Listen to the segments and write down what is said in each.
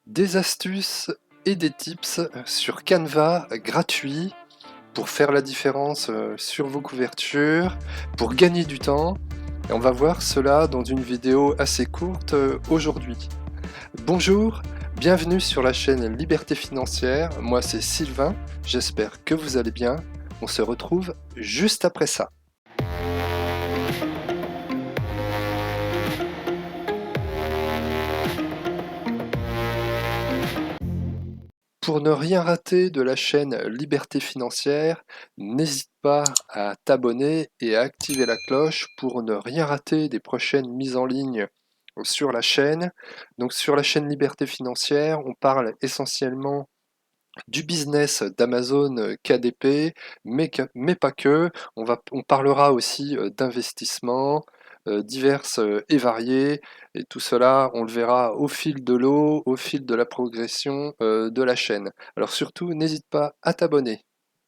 Des astuces et des tips sur Canva gratuits pour faire la différence sur vos couvertures, pour gagner du temps. Et on va voir cela dans une vidéo assez courte aujourd'hui. Bonjour, bienvenue sur la chaîne Liberté Financière. Moi c'est Sylvain, j'espère que vous allez bien. On se retrouve juste après ça. Pour ne rien rater de la chaîne Liberté Financière, n'hésite pas à t'abonner et à activer la cloche pour ne rien rater des prochaines mises en ligne sur la chaîne. Donc sur la chaîne Liberté Financière, on parle essentiellement du business d'Amazon KDP, mais pas que. On parlera aussi d'investissement divers et variés. Et tout cela, on le verra au fil de l'eau, au fil de la progression de la chaîne. Alors surtout, n'hésite pas à t'abonner.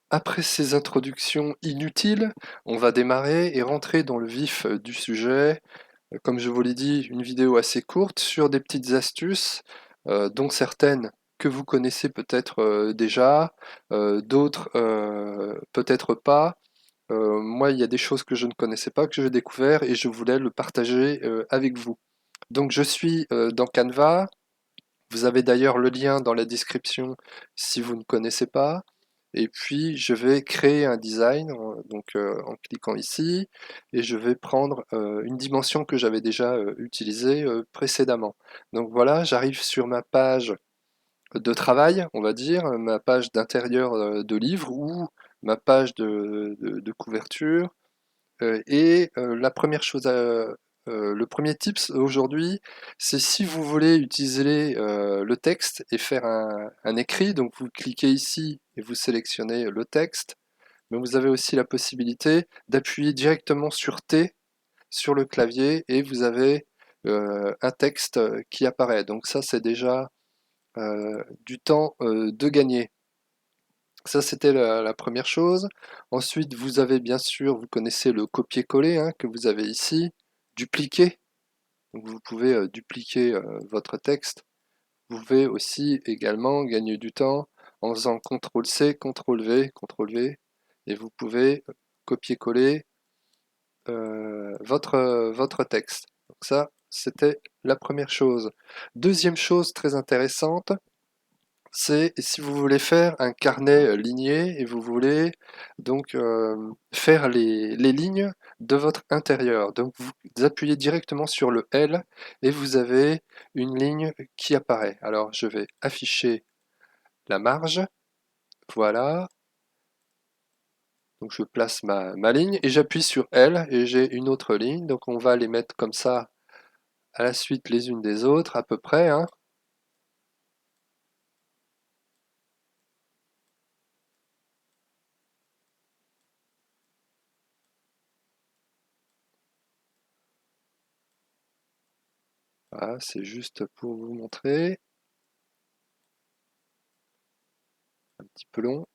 Après ces introductions inutiles, on va démarrer et rentrer dans le vif du sujet. Comme je vous l'ai dit, une vidéo assez courte sur des petites astuces, dont certaines que vous connaissez peut-être déjà, d'autres peut-être pas. Moi, il y a des choses que je ne connaissais pas, que j'ai découvert et je voulais le partager avec vous. Donc je suis dans Canva. Vous avez d'ailleurs le lien dans la description si vous ne connaissez pas. Et puis je vais créer un design en cliquant ici et je vais prendre une dimension que j'avais déjà utilisée précédemment. Donc voilà, j'arrive sur ma page de travail, on va dire, ma page d'intérieur de livre ou ma page de couverture. La première chose le premier tips aujourd'hui, c'est si vous voulez utiliser le texte et faire un écrit, donc vous cliquez ici et vous sélectionnez le texte, mais vous avez aussi la possibilité d'appuyer directement sur T sur le clavier et vous avez un texte qui apparaît. Donc ça, c'est déjà du temps de gagner. Ça, c'était la première chose. Ensuite, vous avez bien sûr, vous connaissez le copier-coller hein, que vous avez ici, dupliquer. Donc, vous pouvez dupliquer votre texte. Vous pouvez aussi également gagner du temps en faisant CTRL-C, CTRL-V, CTRL-V, et vous pouvez copier-coller votre texte. Donc ça, c'était la première chose. Deuxième chose très intéressante, c'est si vous voulez faire un carnet ligné et vous voulez donc faire les lignes de votre intérieur. Donc vous appuyez directement sur le L et vous avez une ligne qui apparaît. Alors je vais afficher la marge, voilà. Donc je place ma ligne et j'appuie sur L et j'ai une autre ligne. Donc on va les mettre comme ça à la suite les unes des autres à peu près, hein. Voilà, c'est juste pour vous montrer, un petit peu long.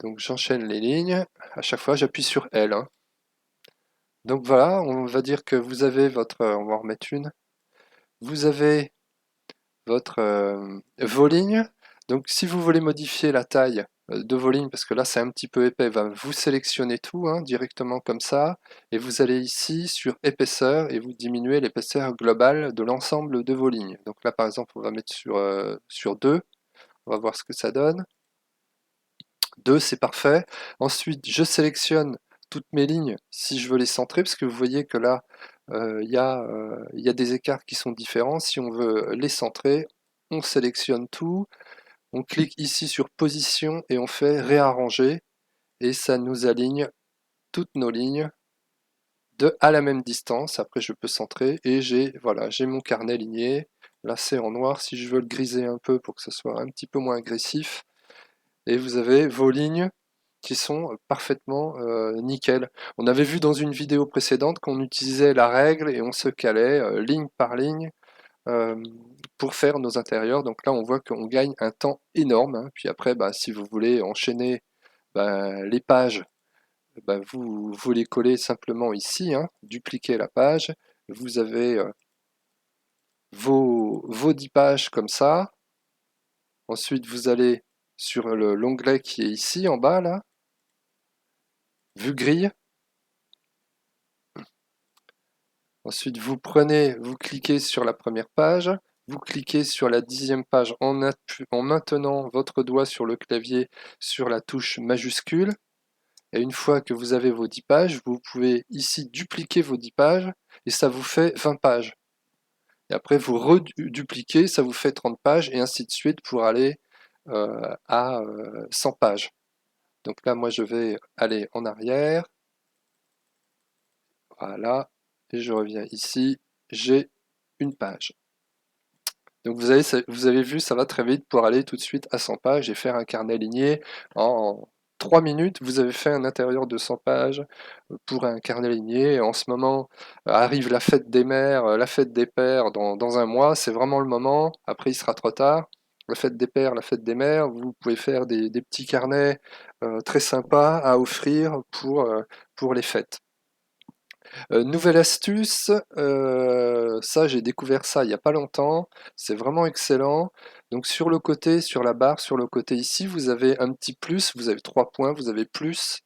Donc j'enchaîne les lignes, à chaque fois j'appuie sur L, hein. Donc voilà, on va dire que vous avez votre, on va en remettre une, vous avez votre, vos lignes. Donc si vous voulez modifier la taille de vos lignes, parce que là c'est un petit peu épais, ben, vous sélectionnez tout hein, directement comme ça, et vous allez ici sur épaisseur, et vous diminuez l'épaisseur globale de l'ensemble de vos lignes. Donc là par exemple on va mettre sur 2, on va voir ce que ça donne. 2, c'est parfait. Ensuite, je sélectionne toutes mes lignes si je veux les centrer, parce que vous voyez que là, il y a des écarts qui sont différents. Si on veut les centrer, on sélectionne tout, on clique ici sur position et on fait réarranger, et ça nous aligne toutes nos lignes à la même distance. Après, je peux centrer, et voilà, j'ai mon carnet ligné. Là, c'est en noir. Si je veux le griser un peu pour que ce soit un petit peu moins agressif, et vous avez vos lignes qui sont parfaitement nickel. On avait vu dans une vidéo précédente qu'on utilisait la règle et on se calait ligne par ligne euh, pour faire nos intérieurs. Donc là, on voit qu'on gagne un temps énorme, hein. Puis après, bah, si vous voulez enchaîner bah, les pages, bah, vous les collez simplement ici, hein, dupliquer la page. Vous avez vos 10 pages comme ça. Ensuite, vous allez sur l'onglet qui est ici en bas, là, vue grille. Ensuite, vous cliquez sur la première page, vous cliquez sur la 10e page en maintenant votre doigt sur le clavier sur la touche majuscule. Et une fois que vous avez vos 10 pages, vous pouvez ici dupliquer vos 10 pages et ça vous fait 20 pages. Et après, vous redupliquez, ça vous fait 30 pages et ainsi de suite pour aller à 100 pages. Donc là, moi, je vais aller en arrière. Voilà. Et je reviens ici. J'ai une page. Donc vous avez vu, ça va très vite pour aller tout de suite à 100 pages et faire un carnet ligné. En 3 minutes, vous avez fait un intérieur de 100 pages pour un carnet ligné. Et en ce moment, arrive la fête des mères, la fête des pères dans un mois. C'est vraiment le moment. Après, il sera trop tard. La fête des pères, la fête des mères, vous pouvez faire des petits carnets très sympas à offrir pour les fêtes. Nouvelle astuce, ça j'ai découvert ça il n'y a pas longtemps, c'est vraiment excellent. Donc sur le côté, sur la barre, sur le côté ici, vous avez un petit plus, vous avez 3 points, vous avez plus,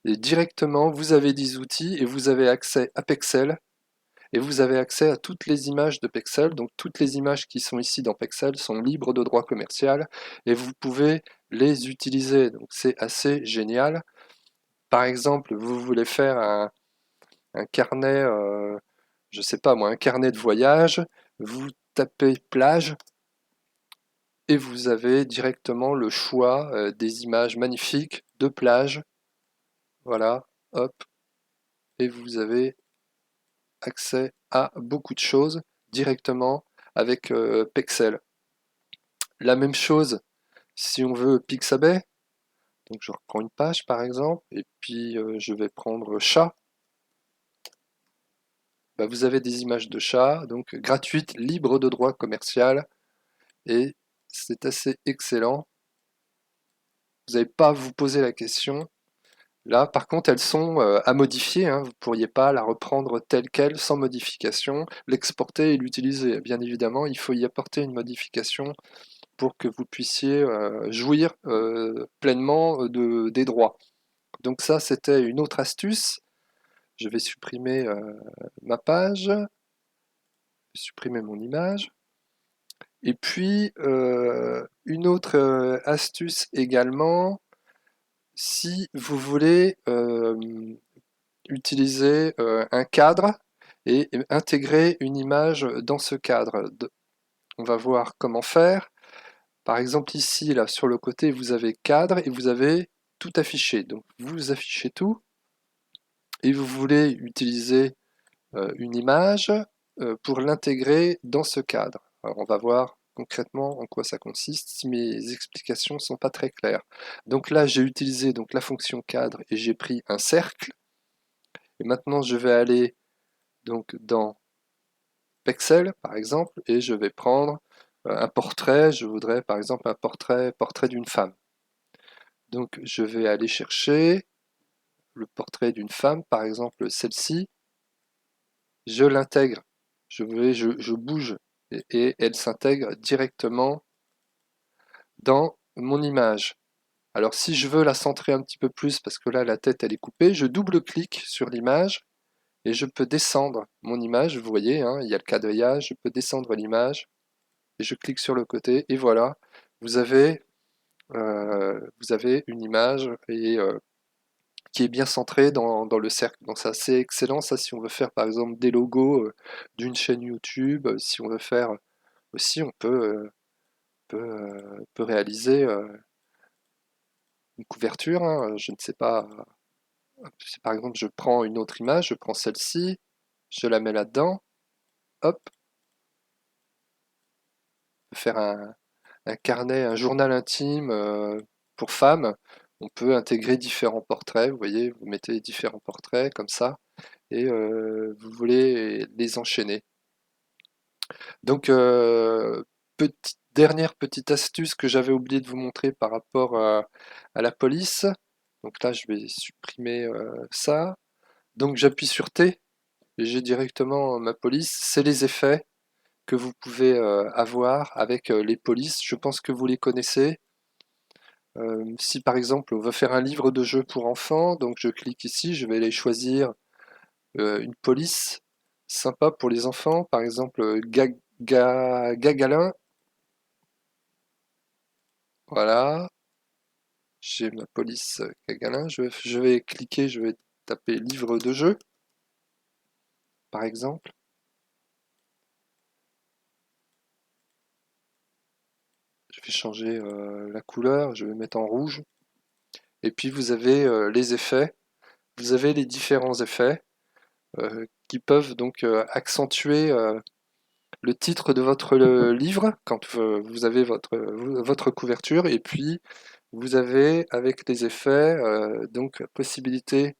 et directement vous avez des outils et vous avez accès à Pexel, et vous avez accès à toutes les images de Pexel, donc toutes les images qui sont ici dans Pexel sont libres de droit commercial, et vous pouvez les utiliser, donc c'est assez génial. Par exemple, vous voulez faire un carnet, je sais pas moi, un carnet de voyage, vous tapez plage et vous avez directement le choix des images magnifiques de plage. Voilà, hop, et vous avez accès à beaucoup de choses directement avec Pexel. La même chose si on veut Pixabay. Donc je reprends une page par exemple, et puis je vais prendre chat. Bah, vous avez des images de chats, donc gratuites, libres de droit commercial, et c'est assez excellent. Vous n'avez pas à vous poser la question. Là, par contre, elles sont à modifier, hein. Vous ne pourriez pas la reprendre telle qu'elle, sans modification, l'exporter et l'utiliser. Bien évidemment, il faut y apporter une modification pour que vous puissiez jouir pleinement des droits. Donc ça, c'était une autre astuce. Je vais supprimer ma page, supprimer mon image. Et puis, une autre astuce également, si vous voulez utiliser un cadre et intégrer une image dans ce cadre. On va voir comment faire. Par exemple ici, là, sur le côté, vous avez cadre et vous avez tout affiché. Donc vous affichez tout et vous voulez utiliser une image pour l'intégrer dans ce cadre. Alors on va voir concrètement en quoi ça consiste si mes explications ne sont pas très claires. Donc là j'ai utilisé donc la fonction cadre et j'ai pris un cercle. Et maintenant je vais aller donc dans Pexel par exemple et je vais prendre un portrait. Je voudrais par exemple un portrait d'une femme. Donc je vais aller chercher le portrait d'une femme, par exemple celle-ci, je l'intègre, je bouge et elle s'intègre directement dans mon image. Alors si je veux la centrer un petit peu plus, parce que là la tête elle est coupée, je double-clique sur l'image et je peux descendre mon image, vous voyez, hein, il y a le quadrillage, je peux descendre l'image et je clique sur le côté et voilà, vous avez, vous avez une image et qui est bien centré dans le cercle. Donc c'est assez excellent ça si on veut faire par exemple des logos d'une chaîne YouTube, si on veut faire aussi on peut réaliser une couverture, hein, je ne sais pas, si par exemple je prends une autre image, je prends celle-ci, je la mets là-dedans, hop, faire un carnet, un journal intime pour femmes, on peut intégrer différents portraits, vous voyez, vous mettez différents portraits comme ça, et vous voulez les enchaîner. Donc, dernière petite astuce que j'avais oublié de vous montrer par rapport à la police. Donc là, je vais supprimer ça. Donc j'appuie sur T et j'ai directement ma police. C'est les effets. que vous pouvez avoir avec les polices. Je pense que vous les connaissez. Si par exemple on veut faire un livre de jeu pour enfants, donc je clique ici, je vais aller choisir une police sympa pour les enfants, par exemple Gagalin. Voilà, j'ai ma police Gagalin. Je vais cliquer, je vais taper livre de jeu, par exemple. Je vais changer la couleur, je vais mettre en rouge. Et puis vous avez les effets. Vous avez les différents effets qui peuvent donc accentuer le titre de votre livre quand vous avez votre couverture. Et puis vous avez avec les effets donc possibilité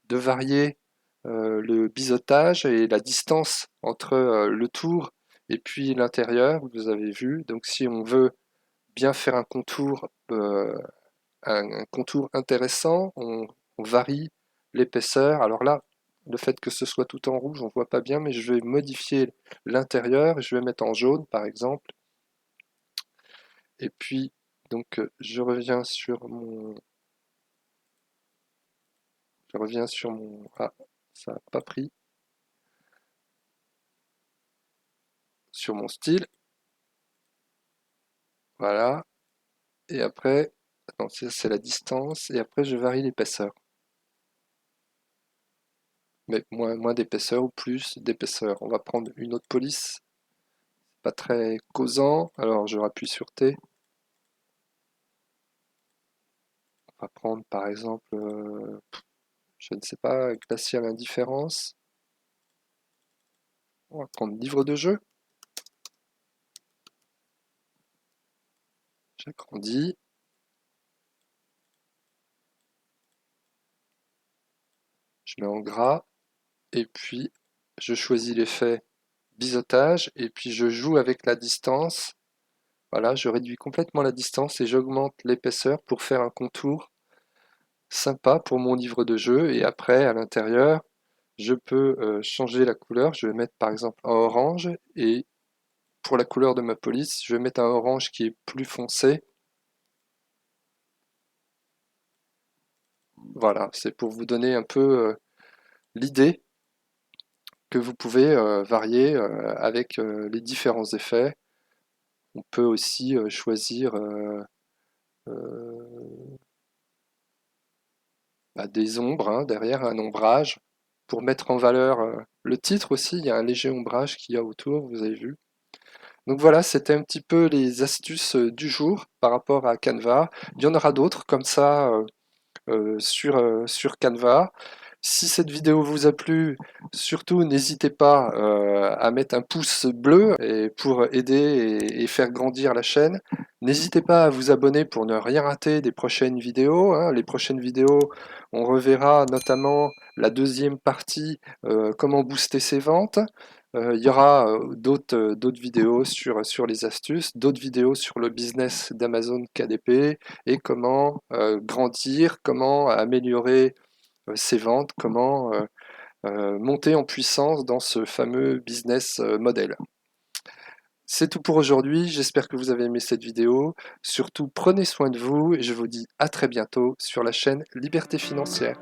de varier le biseautage et la distance entre le tour et puis l'intérieur. Vous avez vu. Donc si on veut bien faire un contour intéressant, on varie l'épaisseur. Alors là, le fait que ce soit tout en rouge, on ne voit pas bien, mais je vais modifier l'intérieur, je vais mettre en jaune par exemple. Et puis, donc, ah, ça n'a pas pris, sur mon style, voilà. Et après, attends, c'est la distance, et après je varie l'épaisseur. Mais moins d'épaisseur ou plus d'épaisseur. On va prendre une autre police, pas très causant, alors je rappuie sur T. On va prendre par exemple, je ne sais pas, glacial indifférence. On va prendre livre de jeu. J'agrandis. Je mets en gras. Et puis, je choisis l'effet biseautage. Et puis, je joue avec la distance. Voilà, je réduis complètement la distance et j'augmente l'épaisseur pour faire un contour sympa pour mon livre de jeu. Et après, à l'intérieur, je peux changer la couleur. Je vais mettre par exemple un orange. Et pour la couleur de ma police, je vais mettre un orange qui est plus foncé. Voilà, c'est pour vous donner un peu l'idée que vous pouvez varier avec les différents effets. On peut aussi choisir des ombres derrière, un ombrage, pour mettre en valeur le titre aussi. Il y a un léger ombrage qu'il y a autour, vous avez vu. Donc voilà, c'était un petit peu les astuces du jour par rapport à Canva. Il y en aura d'autres comme ça sur Canva. Si cette vidéo vous a plu, surtout n'hésitez pas à mettre un pouce bleu pour aider et faire grandir la chaîne. N'hésitez pas à vous abonner pour ne rien rater des prochaines vidéos, hein. Les prochaines vidéos, on reverra notamment la deuxième partie, comment booster ses ventes. Il y aura d'autres vidéos sur les astuces, d'autres vidéos sur le business d'Amazon KDP et comment grandir, comment améliorer ses ventes, comment monter en puissance dans ce fameux business model. C'est tout pour aujourd'hui, j'espère que vous avez aimé cette vidéo. Surtout, prenez soin de vous et je vous dis à très bientôt sur la chaîne Liberté Financière.